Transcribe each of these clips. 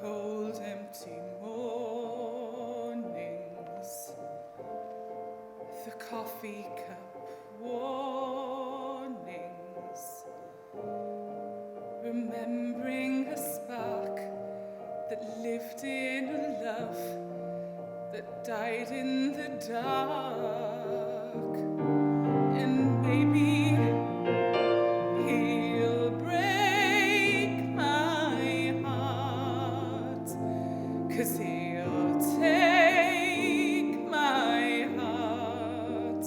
cold, empty mornings, the coffee cup warnings, remembering a spark that lived in a love that died in the dark. And maybe he'll break my heart, 'cause he'll take my heart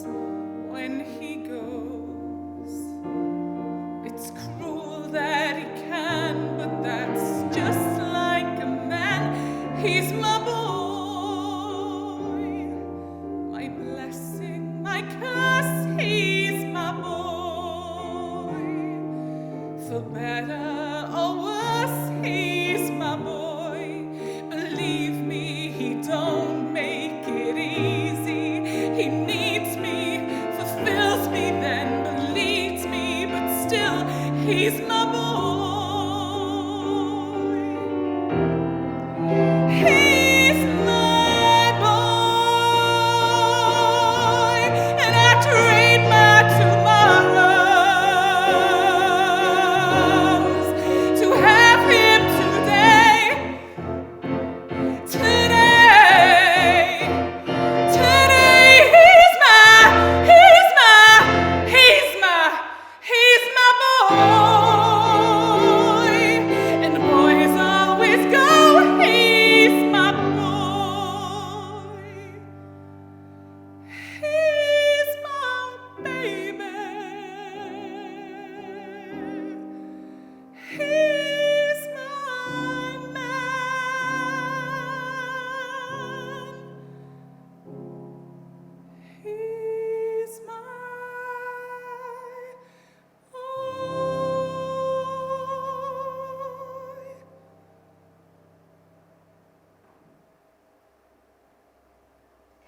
when he goes. It's cruel that he can, but that's just like a man. He's my boy, my blessing, my curse. He's my boy, for better